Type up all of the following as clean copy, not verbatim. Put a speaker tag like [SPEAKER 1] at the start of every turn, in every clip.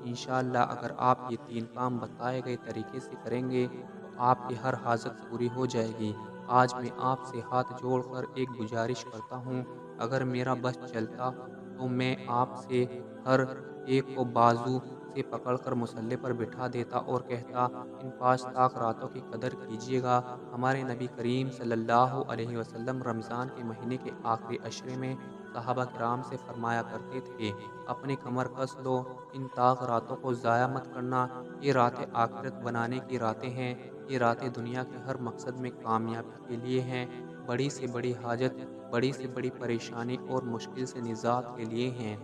[SPEAKER 1] انشاءاللہ اگر آپ یہ 3 کام بتائے گئے طریقے سے کریں گے تو آپ کی ہر حاجت پوری ہو جائے گی۔ آج میں آپ سے ہاتھ جوڑ کر ایک گزارش کرتا ہوں، اگر میرا بس چلتا تو میں آپ سے ہر ایک کو بازو سے پکڑ کر مصلے پر بٹھا دیتا اور کہتا، ان 5 طاق راتوں کی قدر کیجیے گا۔ ہمارے نبی کریم صلی اللہ علیہ وسلم رمضان کے مہینے کے آخری عشرے میں صحابہ کرام سے فرمایا کرتے تھے، اپنی کمر کس لو، ان طاق راتوں کو ضائع مت کرنا۔ یہ راتیں آخرت بنانے کی راتیں ہیں، یہ راتیں دنیا کے ہر مقصد میں کامیابی کے لیے ہیں، بڑی سے بڑی حاجت، بڑی سے بڑی پریشانی اور مشکل سے نجات کے لیے ہیں۔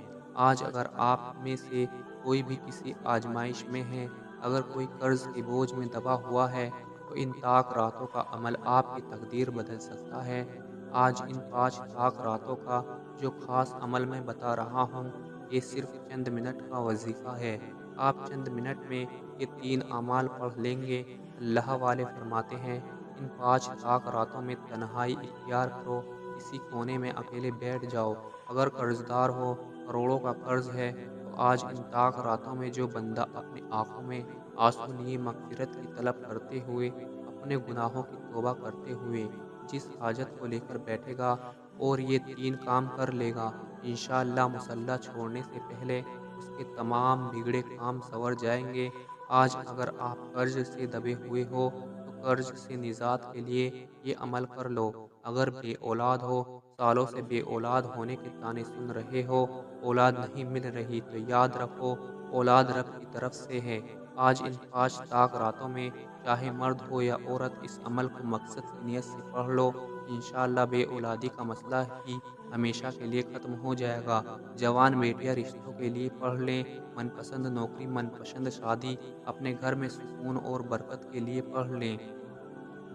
[SPEAKER 1] آج اگر آپ میں سے کوئی بھی کسی آزمائش میں ہے، اگر کوئی قرض کے بوجھ میں دبا ہوا ہے، تو ان طاق راتوں کا عمل آپ کی تقدیر بدل سکتا ہے۔ آج ان 5 طاق راتوں کا جو خاص عمل میں بتا رہا ہوں، یہ صرف چند منٹ کا وظیفہ ہے۔ آپ چند منٹ میں یہ 3 اعمال پڑھ لیں گے۔ اللہ والے فرماتے ہیں، ان 5 طاق راتوں میں تنہائی اختیار کرو، کسی کونے میں اکیلے بیٹھ جاؤ۔ اگر قرض دار ہو، کروڑوں کا قرض ہے، تو آج ان طاق راتوں میں جو بندہ اپنی آنکھوں میں آنسو لیے مغفرت کی طلب کرتے ہوئے، اپنے گناہوں کی توبہ کرتے ہوئے جس حاجت کو لے کر بیٹھے گا اور یہ 3 کام کر لے گا، انشاءاللہ مصلی چھوڑنے سے پہلے اس کے تمام بگڑے کام سنور جائیں گے۔ آج اگر آپ قرض سے دبے ہوئے ہو تو قرض سے نجات کے لیے یہ عمل کر لو۔ اگر بے اولاد ہو، سالوں سے بے اولاد ہونے کے طعنے سن رہے ہو، اولاد نہیں مل رہی، تو یاد رکھو اولاد رب کی طرف سے ہے۔ آج ان 5 طاق راتوں میں چاہے مرد ہو یا عورت اس عمل کو مقصد کی نیت سے پڑھ لو، انشاءاللہ بے اولادی کا مسئلہ ہی ہمیشہ کے لیے ختم ہو جائے گا۔ جوان بیٹیاں رشتوں کے لیے پڑھ لیں، من پسند نوکری، من پسند شادی، اپنے گھر میں سکون اور برکت کے لیے پڑھ لیں۔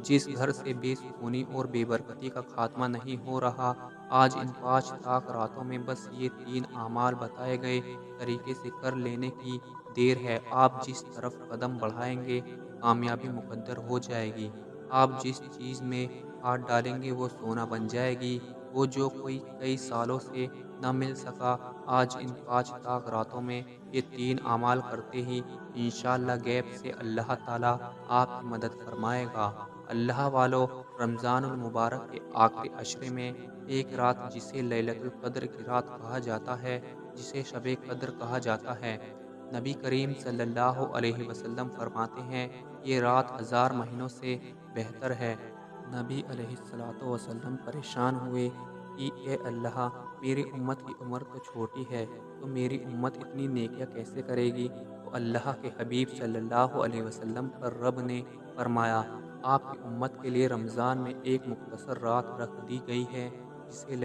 [SPEAKER 1] جس گھر سے بے سکونی اور بے برکتی کا خاتمہ نہیں ہو رہا، آج ان 5 طاق راتوں میں بس یہ 3 اعمال بتائے گئے طریقے سے کر لینے کی دیر ہے۔ آپ جس طرف قدم بڑھائیں گے، کامیابی مقدر ہو جائے گی۔ آپ جس چیز میں ہاتھ ڈالیں گے وہ سونا بن جائے گی۔ وہ جو کوئی کئی سالوں سے نہ مل سکا، آج ان 5 طاق راتوں میں یہ 3 اعمال کرتے ہی انشاءاللہ غیب سے اللہ تعالیٰ آپ کی مدد فرمائے گا۔ اللہ والو، رمضان المبارک کے آخری عشرے میں ایک رات جسے لیلۃ القدر کی رات کہا جاتا ہے، جسے شب قدر کہا جاتا ہے، نبی کریم صلی اللہ علیہ وسلم فرماتے ہیں، یہ رات 1000 مہینوں سے بہتر ہے۔ نبی علیہ الصلوۃ والسلام پریشان ہوئے کہ اے اللہ، میری امت کی عمر تو چھوٹی ہے، تو میری امت اتنی نیکیاں کیسے کرے گی؟ تو اللہ کے حبیب صلی اللہ علیہ وسلم پر رب نے فرمایا، آپ کی امت کے لیے رمضان میں ایک مختصر رات رکھ دی گئی ہے جسے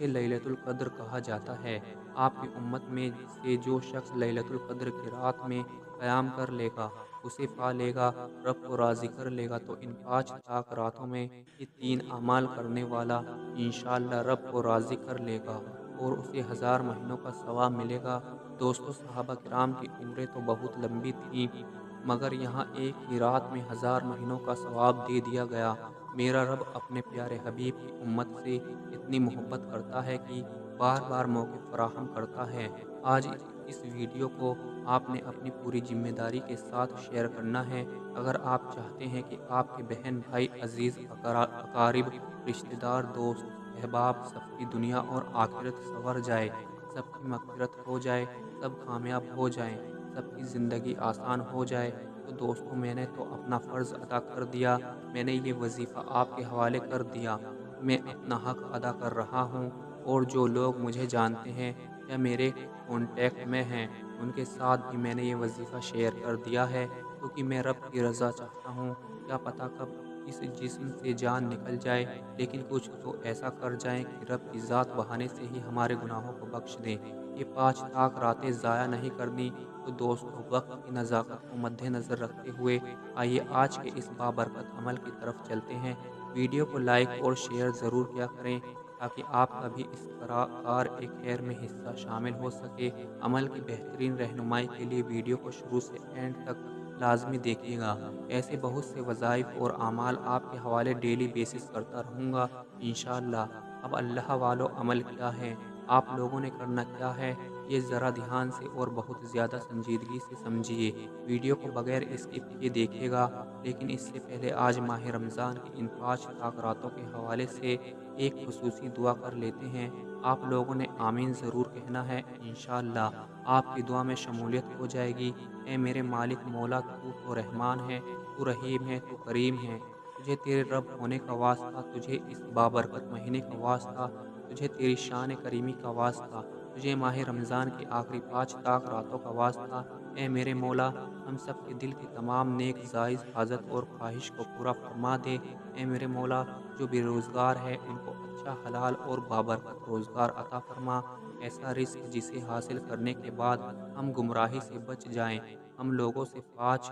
[SPEAKER 1] لیلۃ القدر کہا جاتا ہے۔ آپ کی امت میں سے جو شخص لیلۃ القدر کی رات میں قیام کر لے گا، اسے پا لے گا، رب کو راضی کر لے گا۔ تو ان 5 طاق راتوں میں یہ 3 اعمال کرنے والا انشاءاللہ رب کو راضی کر لے گا اور اسے 1000 مہینوں کا ثواب ملے گا۔ دوستو، صحابہ کرام کی عمریں تو بہت لمبی تھیں، مگر یہاں ایک ہی رات میں 1000 مہینوں کا ثواب دے دیا گیا۔ میرا رب اپنے پیارے حبیب کی امت سے اتنی محبت کرتا ہے کہ بار بار موقع فراہم کرتا ہے۔ آج اس ویڈیو کو آپ نے اپنی پوری ذمہ داری کے ساتھ شیئر کرنا ہے۔ اگر آپ چاہتے ہیں کہ آپ کے بہن بھائی عزیز اقارب رشتہ دار دوست احباب سب کی دنیا اور آخرت سنور جائے، سب کی مغفرت ہو جائے، سب کامیاب ہو جائیں، سب کی زندگی آسان ہو جائے، تو دوستوں میں نے تو اپنا فرض ادا کر دیا، میں نے یہ وظیفہ آپ کے حوالے کر دیا، میں اپنا حق ادا کر رہا ہوں، اور جو لوگ مجھے جانتے ہیں یا میرے کانٹیکٹ میں ہیں ان کے ساتھ بھی میں نے یہ وظیفہ شیئر کر دیا ہے، کیونکہ میں رب کی رضا چاہتا ہوں۔ کیا پتہ کب اس جسم سے جان نکل جائے، لیکن کچھ تو ایسا کر جائیں کہ رب کی ذات بہانے سے ہی ہمارے گناہوں کو بخش دیں۔ یہ 5 طاق راتیں ضائع نہیں کرنی۔ تو دوستو، وقت کی نزاکت کو مد نظر رکھتے ہوئے آئیے آج کے اس بابرکت عمل کی طرف چلتے ہیں۔ ویڈیو کو لائک اور شیئر ضرور کیا کریں تاکہ آپ کا بھی اس کار خیر میں حصہ شامل ہو سکے۔ عمل کی بہترین رہنمائی کے لیے ویڈیو کو شروع سے اینڈ تک لازمی دیکھیے گا۔ ایسے بہت سے وظائف اور اعمال آپ کے حوالے ڈیلی بیسس کرتا رہوں گا انشاءاللہ۔ اب اللہ والو، عمل کیا ہے؟ آپ لوگوں نے کرنا کیا ہے؟ یہ ذرا دھیان سے اور بہت زیادہ سنجیدگی سے سمجھیے۔ ویڈیو کو بغیر اسکپ کیے دیکھیے گا، لیکن اس سے پہلے آج ماہ رمضان کی ان 5 پاک راتوں کے حوالے سے ایک خصوصی دعا کر لیتے ہیں۔ آپ لوگوں نے آمین ضرور کہنا ہے، انشاءاللہ آپ کی دعا میں شمولیت ہو جائے گی۔ اے میرے مالک مولا، تو رحمان ہے، تو رحیم ہے، تو کریم ہے۔ تجھے تیرے رب ہونے کا واسطہ، تجھے اس بابرکت مہینے کا واسطہ، تجھے تیری شان کریمی کا واسطہ، تجھے ماہ رمضان کی آخری 5 پاک راتوں کا واسطہ۔ اے میرے مولا، ہم سب کے دل کی تمام نیک جائز حاجت اور خواہش کو پورا فرما دے۔ اے میرے مولا، جو بے روزگار ہے ان کو اچھا حلال اور بابرکت روزگار عطا فرما، ایسا رزق جسے حاصل کرنے کے بعد ہم گمراہی سے بچ جائیں، ہم لوگوں سے 5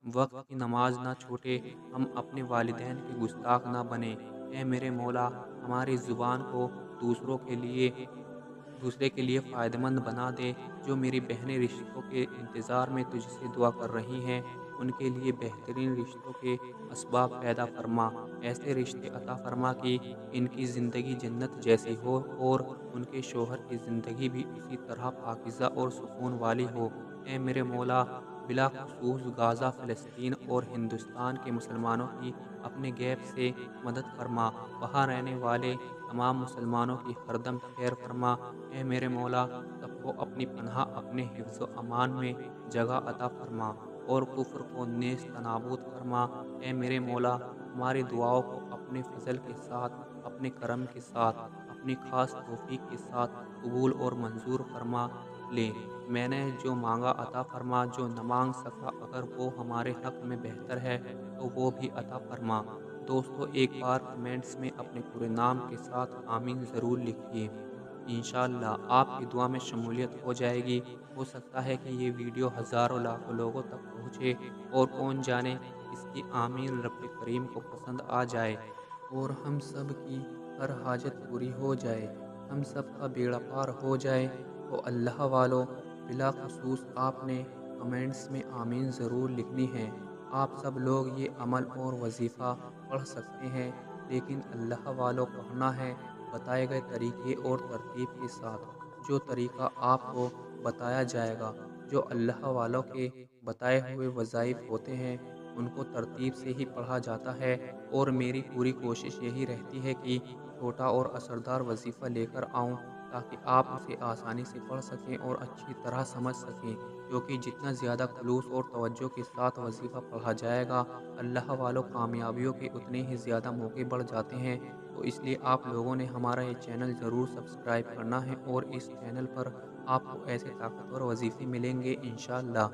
[SPEAKER 1] وقت کی نماز نہ چھوٹے، ہم اپنے والدین کے گستاخ نہ بنیں۔ اے میرے مولا، ہماری زبان کو دوسرے کے لیے فائدہ مند بنا دے۔ جو میری بہنیں رشتوں کے انتظار میں تجھ سے دعا کر رہی ہیں، ان کے لیے بہترین رشتوں کے اسباب پیدا فرما۔ ایسے رشتے عطا فرما کہ ان کی زندگی جنت جیسی ہو اور ان کے شوہر کی زندگی بھی اسی طرح پاکیزہ اور سکون والی ہو۔ اے میرے مولا، بلاخصوص غزہ، فلسطین اور ہندوستان کے مسلمانوں کی اپنے غیب سے مدد فرما۔ وہاں رہنے والے تمام مسلمانوں کی ہر دم خیر فرما۔ اے میرے مولا، سب کو اپنی پناہ، اپنے حفظ و امان میں جگہ عطا فرما اور کفر کو نیست نابود فرما۔ اے میرے مولا، ہماری دعاؤں کو اپنے فضل کے ساتھ، اپنے کرم کے ساتھ، اپنی خاص توفیق کے ساتھ قبول اور منظور فرما لے۔ میں نے جو مانگا عطا فرما، جو نہ مانگ سکا اگر وہ ہمارے حق میں بہتر ہے تو وہ بھی عطا فرما۔ دوستو، ایک بار کمنٹس میں اپنے پورے نام کے ساتھ آمین ضرور لکھیے، انشاءاللہ آپ کی دعا میں شمولیت ہو جائے گی۔ ہو سکتا ہے کہ یہ ویڈیو ہزاروں لاکھوں لوگوں تک پہنچے اور کون جانے اس کی آمین رب کریم کو پسند آ جائے اور ہم سب کی ہر حاجت پوری ہو جائے، ہم سب کا بیڑا پار ہو جائے۔ تو اللہ والو، بلاخصوص آپ نے کمنٹس میں آمین ضرور لکھنی ہے۔ آپ سب لوگ یہ عمل اور وظیفہ پڑھ سکتے ہیں، لیکن اللہ والو پڑھنا ہے بتائے گئے طریقے اور ترتیب کے ساتھ۔ جو طریقہ آپ کو بتایا جائے گا، جو اللہ والوں کے بتائے ہوئے وظائف ہوتے ہیں، ان کو ترتیب سے ہی پڑھا جاتا ہے، اور میری پوری کوشش یہی رہتی ہے کہ چھوٹا اور اثردار وظیفہ لے کر آؤں تاکہ آپ اسے آسانی سے پڑھ سکیں اور اچھی طرح سمجھ سکیں، کیونکہ جتنا زیادہ خلوص اور توجہ کے ساتھ وظیفہ پڑھا جائے گا، اللہ والوں کامیابیوں کے اتنے ہی زیادہ موقع بڑھ جاتے ہیں۔ تو اس لیے آپ لوگوں نے ہمارا یہ چینل ضرور سبسکرائب کرنا ہے، اور اس چینل پر آپ کو ایسے طاقتور وظیفے ملیں گے انشاءاللہ،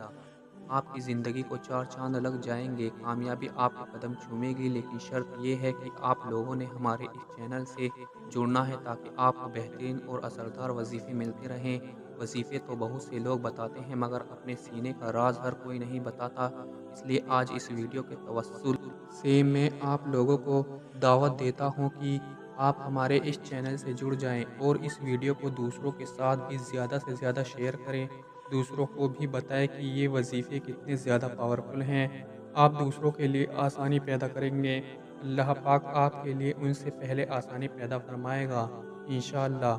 [SPEAKER 1] آپ کی زندگی کو 4 چاند لگ جائیں گے، کامیابی آپ کے قدم چومے گی۔ لیکن شرط یہ ہے کہ آپ لوگوں نے ہمارے اس چینل سے جڑنا ہے تاکہ آپ کو بہترین اور اثردار وظیفے ملتے رہیں۔ وظیفے تو بہت سے لوگ بتاتے ہیں، مگر اپنے سینے کا راز ہر کوئی نہیں بتاتا۔ اس لیے آج اس ویڈیو کے توسل سے میں آپ لوگوں کو دعوت دیتا ہوں کہ آپ ہمارے اس چینل سے جڑ جائیں اور اس ویڈیو کو دوسروں کے ساتھ بھی زیادہ سے زیادہ شیئر کریں، دوسروں کو بھی بتائیں کہ یہ وظیفے کتنے زیادہ پاورفل ہیں۔ آپ دوسروں کے لیے آسانی پیدا کریں گے، اللہ پاک آپ کے لیے ان سے پہلے آسانی پیدا فرمائے گا انشاءاللہ۔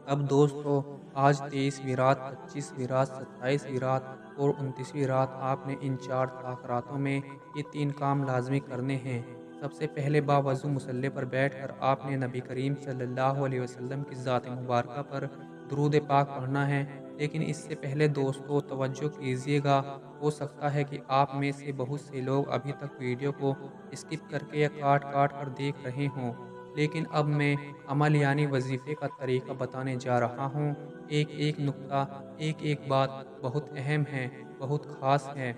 [SPEAKER 1] اب دوستو، آج 23ویں رات، 25ویں رات، 27ویں رات اور 29ویں رات آپ نے ان 4 پاک راتوں میں یہ 3 کام لازمی کرنے ہیں۔ سب سے پہلے باوضو مصلی پر بیٹھ کر آپ نے نبی کریم صلی اللہ علیہ وسلم کی ذات مبارکہ پر درود پاک پڑھنا ہے۔ لیکن اس سے پہلے دوستو توجہ کیجیے گا، ہو سکتا ہے کہ آپ میں سے بہت سے لوگ ابھی تک ویڈیو کو اسکپ کر کے یا کاٹ کاٹ کر دیکھ رہے ہوں، لیکن اب میں عمل یعنی وظیفے کا طریقہ بتانے جا رہا ہوں۔ ایک ایک نقطہ، ایک ایک بات بہت اہم ہے، بہت خاص ہے۔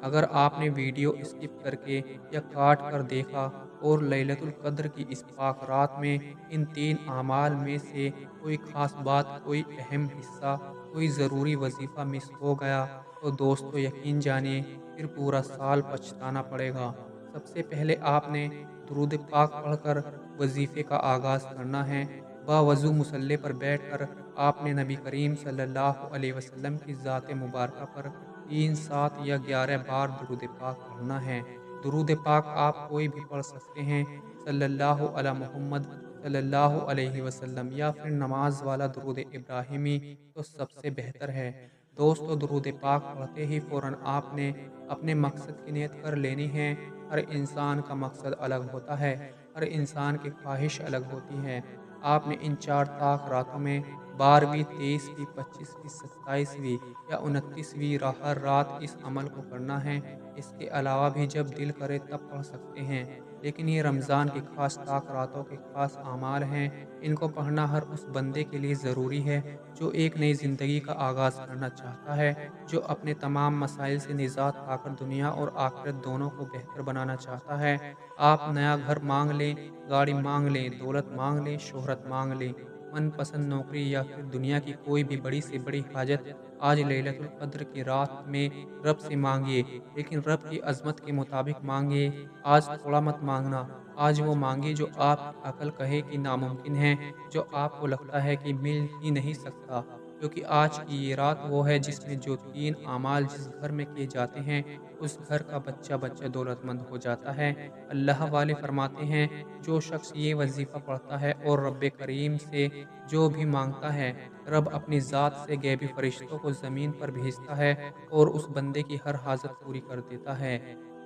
[SPEAKER 1] اگر آپ نے ویڈیو اسکپ کر کے یا کاٹ کر دیکھا اور لیلۃ القدر کی اس پاک رات میں ان 3 اعمال میں سے کوئی خاص بات، کوئی اہم حصہ، کوئی ضروری وظیفہ مس ہو گیا تو دوستو یقین جانیے پھر پورا سال پچھتانا پڑے گا۔ سب سے پہلے آپ نے درود پاک پڑھ کر وظیفے کا آغاز کرنا ہے۔ باوضو مصلی پر بیٹھ کر آپ نے نبی کریم صلی اللہ علیہ وسلم کی ذات مبارکہ پر 3، 7 یا 11 بار درود پاک پڑھنا ہے۔ درود پاک آپ کوئی بھی پڑھ سکتے ہیں۔ صلی اللہ علی محمد، صلی اللہ علیہ وسلم یا پھر نماز والا درود ابراہیمی تو سب سے بہتر ہے۔ دوستو درود پاک پڑھتے ہی فوراً آپ نے اپنے مقصد کی نیت کر لینی ہے۔ ہر انسان کا مقصد الگ ہوتا ہے، ہر انسان کی خواہش الگ ہوتی ہے۔ آپ نے ان 4 طاق راتوں میں 12ویں، 23ویں، 25ویں، 27ویں یا 29ویں ہر رات اس عمل کو کرنا ہے۔ اس کے علاوہ بھی جب دل کرے تب پڑھ سکتے ہیں، لیکن یہ رمضان کی خاص طاق راتوں کے خاص اعمال ہیں۔ ان کو پڑھنا ہر اس بندے کے لیے ضروری ہے جو ایک نئی زندگی کا آغاز کرنا چاہتا ہے، جو اپنے تمام مسائل سے نجات پا کر دنیا اور آخرت دونوں کو بہتر بنانا چاہتا ہے۔ آپ نیا گھر مانگ لیں، گاڑی مانگ لیں، دولت مانگ لیں، شہرت مانگ لیں، من پسند نوکری یا پھر دنیا کی کوئی بھی بڑی سے بڑی حاجت، آج لیلۃ القدر کی رات میں رب سے مانگیے، لیکن رب کی عظمت کے مطابق مانگیے۔ آج تھوڑا مت مانگنا، آج وہ مانگیے جو آپ کی عقل کہے کہ ناممکن ہے، جو آپ کو لگتا ہے کہ مل ہی نہیں سکتا، کیونکہ آج کی یہ رات وہ ہے جس میں جو 3 اعمال جس گھر میں کیے جاتے ہیں اس گھر کا بچہ بچہ دولت مند ہو جاتا ہے۔ اللہ والے فرماتے ہیں، جو شخص یہ وظیفہ پڑھتا ہے اور رب کریم سے جو بھی مانگتا ہے، رب اپنی ذات سے غیبی فرشتوں کو زمین پر بھیجتا ہے اور اس بندے کی ہر حاجت پوری کر دیتا ہے۔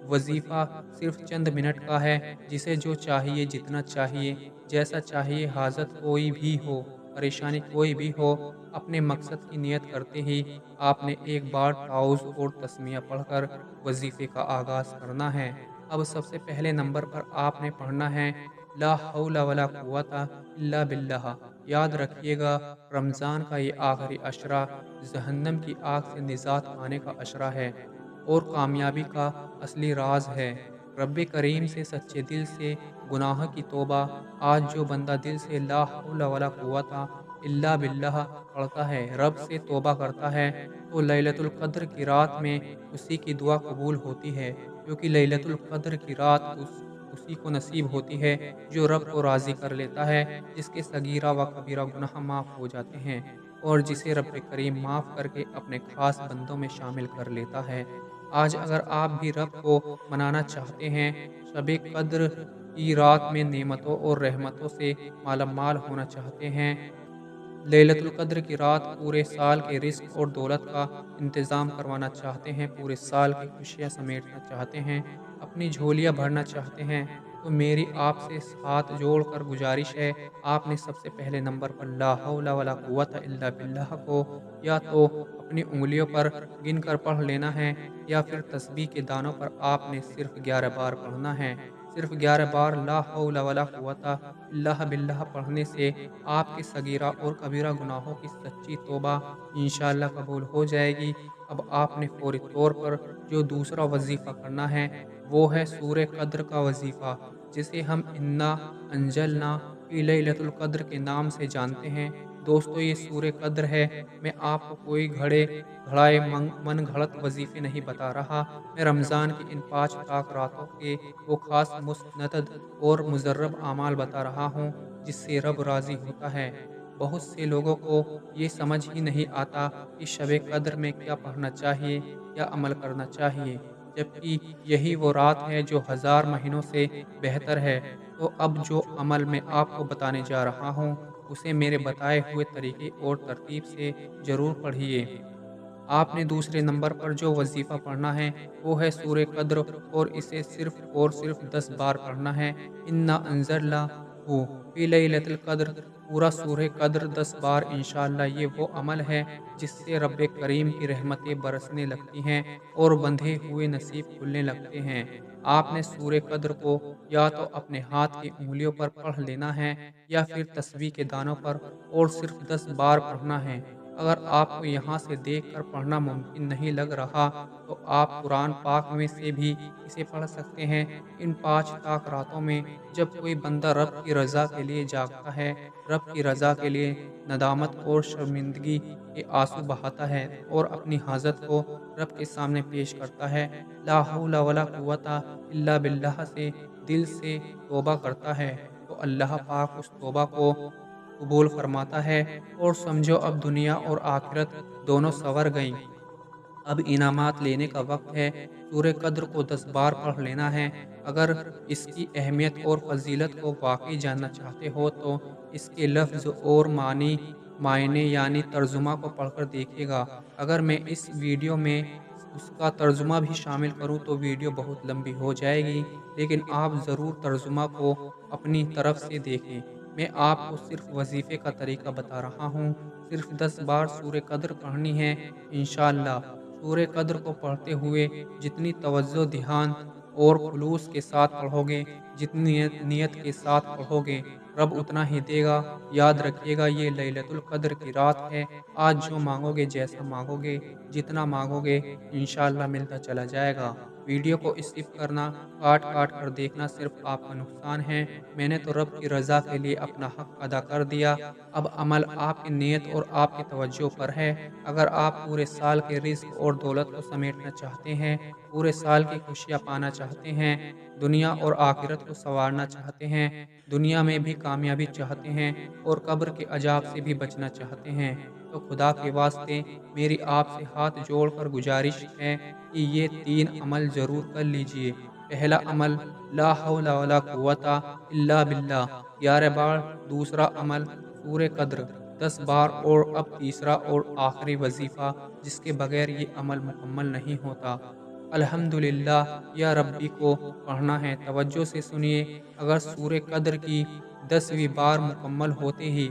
[SPEAKER 1] وظیفہ صرف چند منٹ کا ہے، جسے جو چاہیے، جتنا چاہیے، جیسا چاہیے، حاجت کوئی بھی ہو، پریشانی کوئی بھی ہو، اپنے مقصد کی نیت کرتے ہی آپ نے ایک بار تعوذ اور تسمیہ پڑھ کر وظیفے کا آغاز کرنا ہے۔ اب سب سے پہلے نمبر پر آپ نے پڑھنا ہے لا حول ولا قوت الا باللہ۔ یاد رکھیے گا، رمضان کا یہ آخری عشرہ جہنم کی آگ سے نجات پانے کا عشرہ ہے اور کامیابی کا اصلی راز ہے۔ رب کریم سے سچے دل سے گناہ کی توبہ۔ آج جو بندہ دل سے لا حول ولا قوت الا باللہ پڑھتا ہے، رب سے توبہ کرتا ہے، تو لیلۃ القدر کی رات میں اسی کی دعا قبول ہوتی ہے، کیونکہ لیلۃ القدر کی رات اسی کو نصیب ہوتی ہے جو رب کو راضی کر لیتا ہے، جس کے صغیرہ و کبیرہ گناہ معاف ہو جاتے ہیں اور جسے رب کریم معاف کر کے اپنے خاص بندوں میں شامل کر لیتا ہے۔ آج اگر آپ بھی رب کو منانا چاہتے ہیں، شب قدر کی رات میں نعمتوں اور رحمتوں سے مالا مال ہونا چاہتے ہیں، لیلۃ القدر کی رات پورے سال کے رزق اور دولت کا انتظام کروانا چاہتے ہیں، پورے سال کی خوشیاں سمیٹنا چاہتے ہیں، اپنی جھولیاں بھرنا چاہتے ہیں، تو میری آپ سے ہاتھ جوڑ کر گزارش ہے، آپ نے سب سے پہلے نمبر پر لا حول ولا قوت الا باللہ کو یا تو اپنی انگلیوں پر گن کر پڑھ لینا ہے، یا پھر تسبیح کے دانوں پر آپ نے صرف 11 بار پڑھنا ہے۔ صرف 11 بار لا حول ولا قوت الا باللہ پڑھنے سے آپ کے صغیرہ اور کبیرہ گناہوں کی سچی توبہ انشاءاللہ قبول ہو جائے گی۔ اب آپ نے فوری طور پر جو دوسرا وظیفہ کرنا ہے وہ ہے سورہ قدر کا وظیفہ، جسے ہم انا انزلنا فی لیلۃ القدر کے نام سے جانتے ہیں۔ دوستو یہ سورہ قدر ہے، میں آپ کو کوئی گھڑائے من گھڑت وظیفے نہیں بتا رہا، میں رمضان کی ان 5 طاق راتوں کے وہ خاص مستند اور مجرب اعمال بتا رہا ہوں جس سے رب راضی ہوتا ہے۔ بہت سے لوگوں کو یہ سمجھ ہی نہیں آتا کہ شب قدر میں کیا پڑھنا چاہیے یا عمل کرنا چاہیے، جبکہ یہی وہ رات ہے جو 1000 مہینوں سے بہتر ہے۔ تو اب جو عمل میں آپ کو بتانے جا رہا ہوں اسے میرے بتائے ہوئے طریقے اور ترتیب سے ضرور پڑھیے۔ آپ نے دوسرے نمبر پر جو وظیفہ پڑھنا ہے وہ ہے سورہ قدر، اور اسے صرف اور صرف 10 بار پڑھنا ہے۔ انا انزلناہ فی لیلۃ القدر، پورا سورہ قدر 10 بار انشاءاللہ۔ یہ وہ عمل ہے جس سے رب کریم کی رحمتیں برسنے لگتی ہیں اور بندھے ہوئے نصیب کھلنے لگتے ہیں۔ آپ نے سورہ قدر کو یا تو اپنے ہاتھ کی انگلیوں پر پڑھ لینا ہے یا پھر تسبیح کے دانوں پر، اور صرف 10 بار پڑھنا ہے۔ اگر آپ کو یہاں سے دیکھ کر پڑھنا ممکن نہیں لگ رہا تو آپ قرآن پاک میں سے بھی اسے پڑھ سکتے ہیں۔ ان 5 طاق راتوں میں جب کوئی بندہ رب کی رضا کے لیے جاگتا ہے، رب کی رضا کے لیے ندامت اور شرمندگی کے آنسو بہاتا ہے اور اپنی حاجت کو رب کے سامنے پیش کرتا ہے، لا حول ولا قوت الا باللہ سے دل سے توبہ کرتا ہے، تو اللہ پاک اس توبہ کو قبول فرماتا ہے، اور سمجھو اب دنیا اور آخرت دونوں سنور گئیں۔ اب انعامات لینے کا وقت ہے۔ سورہ قدر کو 10 بار پڑھ لینا ہے۔ اگر اس کی اہمیت اور فضیلت کو واقعی جاننا چاہتے ہو تو اس کے لفظ اور معنی یعنی ترجمہ کو پڑھ کر دیکھیے گا۔ اگر میں اس ویڈیو میں اس کا ترجمہ بھی شامل کروں تو ویڈیو بہت لمبی ہو جائے گی، لیکن آپ ضرور ترجمہ کو اپنی طرف سے دیکھیں۔ میں آپ کو صرف وظیفے کا طریقہ بتا رہا ہوں۔ صرف 10 بار سورہ قدر پڑھنی ہے انشاءاللہ۔ سورہ قدر کو پڑھتے ہوئے جتنی توجہ، دھیان اور خلوص کے ساتھ پڑھو گے، جتنی نیت کے ساتھ پڑھو گے، رب اتنا ہی دے گا۔ یاد رکھیے گا یہ لیلۃ القدر کی رات ہے۔ آج جو مانگو گے، جیسا مانگو گے، جتنا مانگو گے، انشاءاللہ ملتا چلا جائے گا۔ ویڈیو کو اسکپ کرنا، کاٹ کر دیکھنا صرف آپ کا نقصان ہے۔ میں نے تو رب کی رضا کے لیے اپنا حق ادا کر دیا۔ اب عمل آپ کی نیت اور آپ کی توجہ پر ہے۔ اگر آپ پورے سال کے رزق اور دولت کو سمیٹنا چاہتے ہیں، پورے سال کی خوشیاں پانا چاہتے ہیں، دنیا اور آخرت کو سنوارنا چاہتے ہیں، دنیا میں بھی کامیابی چاہتے ہیں اور قبر کے عذاب سے بھی بچنا چاہتے ہیں، تو خدا کے واسطے میری آپ سے ہاتھ جوڑ کر گزارش ہے کہ یہ 3 عمل ضرور کر لیجئے۔ پہلا عمل، لا حول ولا قوت الا باللہ، 11 بار۔ دوسرا عمل، سورہ قدر 10 بار۔ اور اب تیسرا اور آخری وظیفہ جس کے بغیر یہ عمل مکمل نہیں ہوتا، الحمدللہ یا ربی کو پڑھنا ہے۔ توجہ سے سنیے، اگر سورہ قدر کی 10ویں بار مکمل ہوتے ہی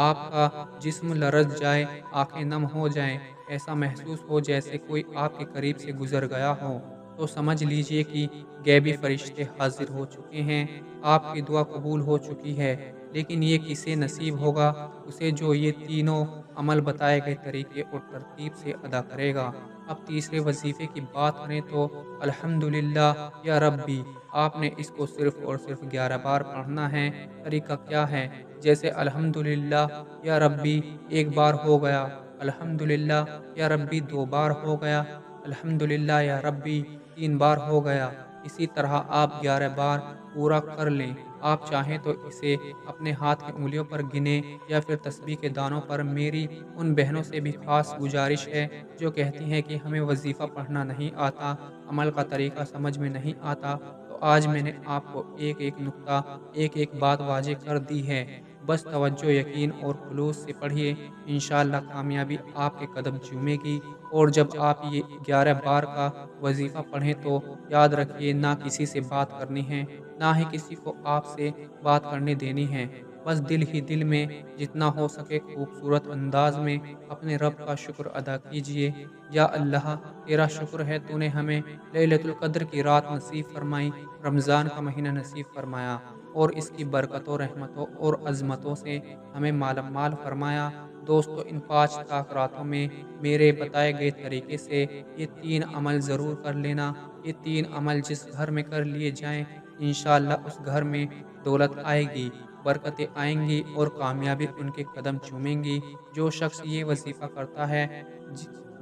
[SPEAKER 1] آپ کا جسم لرز جائے، آنکھیں نم ہو جائیں، ایسا محسوس ہو جیسے کوئی آپ کے قریب سے گزر گیا ہو، تو سمجھ لیجئے کہ غیبی فرشتے حاضر ہو چکے ہیں، آپ کی دعا قبول ہو چکی ہے۔ لیکن یہ کسے نصیب ہوگا؟ اسے جو یہ تینوں عمل بتائے گئے طریقے اور ترتیب سے ادا کرے گا۔ اب تیسرے وظیفے کی بات کریں تو الحمدللہ یا ربی، آپ نے اس کو صرف اور صرف 11 بار پڑھنا ہے۔ طریقہ کیا ہے؟ جیسے الحمدللہ یا ربی 1 بار ہو گیا، الحمدللہ یا ربی 2 بار ہو گیا، الحمدللہ یا ربی 3 بار ہو گیا، اسی طرح آپ 11 بار پورا کر لیں۔ آپ چاہیں تو اسے اپنے ہاتھ کی انگلیوں پر گنیں یا پھر تسبیح کے دانوں پر۔ میری ان بہنوں سے بھی خاص گزارش ہے جو کہتی ہیں کہ ہمیں وظیفہ پڑھنا نہیں آتا، عمل کا طریقہ سمجھ میں نہیں آتا، تو آج میں نے آپ کو ایک نقطہ، ایک بات واضح کر دی ہے۔ بس توجہ، یقین اور خلوص سے پڑھیے، انشاءاللہ کامیابی آپ کے قدم چومے گی۔ اور جب آپ یہ 11 بار کا وظیفہ پڑھیں تو یاد رکھیے، نہ کسی سے بات کرنی ہے، نہ ہی کسی کو آپ سے بات کرنے دینی ہے۔ بس دل ہی دل میں جتنا ہو سکے خوبصورت انداز میں اپنے رب کا شکر ادا کیجئے۔ یا اللہ، تیرا شکر ہے تو نے ہمیں لیلۃ القدر کی رات نصیب فرمائی، رمضان کا مہینہ نصیب فرمایا اور اس کی برکتوں، رحمتوں اور عظمتوں سے ہمیں مالا مال فرمایا۔ دوستو، ان 5 طاق راتوں میں میرے بتائے گئے طریقے سے یہ 3 عمل ضرور کر لینا۔ یہ 3 عمل جس گھر میں کر لیے جائیں، انشاءاللہ اس گھر میں دولت آئے گی، برکتیں آئیں گی اور کامیابی ان کے قدم چومیں گی۔ جو شخص یہ وظیفہ کرتا ہے،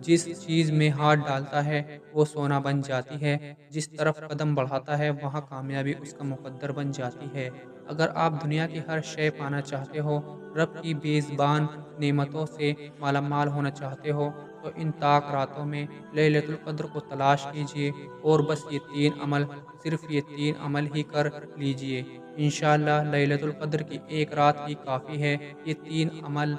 [SPEAKER 1] جس چیز میں ہاتھ ڈالتا ہے وہ سونا بن جاتی ہے، جس طرف قدم بڑھاتا ہے وہاں کامیابی اس کا مقدر بن جاتی ہے۔ اگر آپ دنیا کی ہر شے پانا چاہتے ہو، رب کی بے زبان نعمتوں سے مالا مال ہونا چاہتے ہو، تو ان طاق راتوں میں لیلۃ القدر کو تلاش کیجئے اور بس یہ 3 عمل، صرف یہ 3 عمل ہی کر لیجئے۔ انشاءاللہ لیلۃ القدر کی ایک رات ہی کافی ہے۔ یہ 3 عمل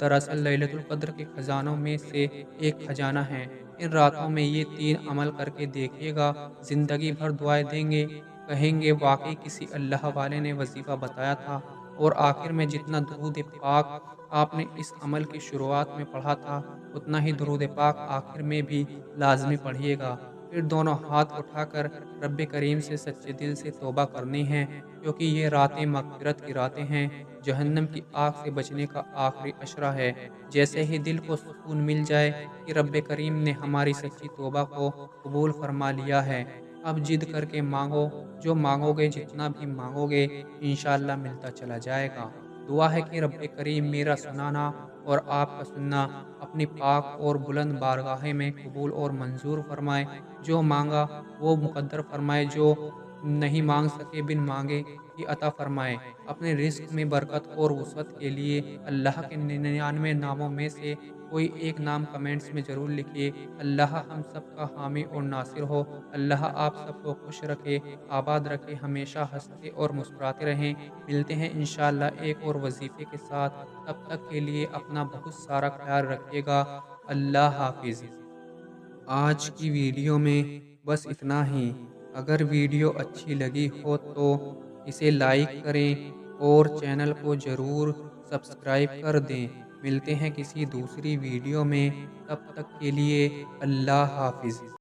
[SPEAKER 1] دراصل لیلۃ القدر کے خزانوں میں سے ایک خزانہ ہے۔ ان راتوں میں یہ 3 عمل کر کے دیکھیے گا، زندگی بھر دعائیں دیں گے، کہیں گے واقعی کسی اللہ والے نے وظیفہ بتایا تھا۔ اور آخر میں جتنا درود پاک آپ نے اس عمل کی شروعات میں پڑھا تھا، اتنا ہی درود پاک آخر میں بھی لازمی پڑھیے گا۔ پھر دونوں ہاتھ اٹھا کر رب کریم سے سچے دل سے توبہ کرنی ہے، کیونکہ یہ راتیں مغفرت کی راتیں ہیں، جہنم کی آگ سے بچنے کا آخری اشرہ ہے۔ جیسے ہی دل کو سکون مل جائے کہ رب کریم نے ہماری سچی توبہ کو قبول فرما لیا ہے، اب جد کر کے مانگو، جو مانگو گے، جتنا بھی مانگو گے، انشاءاللہ ملتا چلا جائے گا۔ دعا ہے کہ رب کریم میرا سنانا اور آپ کا سننا اپنی پاک اور بلند بارگاہ میں قبول اور منظور فرمائے۔ جو مانگا وہ مقدر فرمائے، جو نہیں مانگ سکے بن مانگے ہی عطا فرمائے۔ اپنے رزق میں برکت اور وسعت کے لیے اللہ کے 99 ناموں میں سے کوئی ایک نام کمنٹس میں ضرور لکھیے۔ اللہ ہم سب کا حامی اور ناصر ہو۔ اللہ آپ سب کو خوش رکھے، آباد رکھے، ہمیشہ ہنستے اور مسکراتے رہیں۔ ملتے ہیں انشاءاللہ ایک اور وظیفے کے ساتھ، تب تک کے لیے اپنا بہت سارا خیال رکھیے گا۔ اللہ حافظ۔ آج کی ویڈیو میں بس اتنا ہی۔ اگر ویڈیو اچھی لگی ہو تو اسے لائک کریں اور چینل کو ضرور سبسکرائب کر دیں۔ ملتے ہیں کسی دوسری ویڈیو میں، تب تک کے لیے اللہ حافظ۔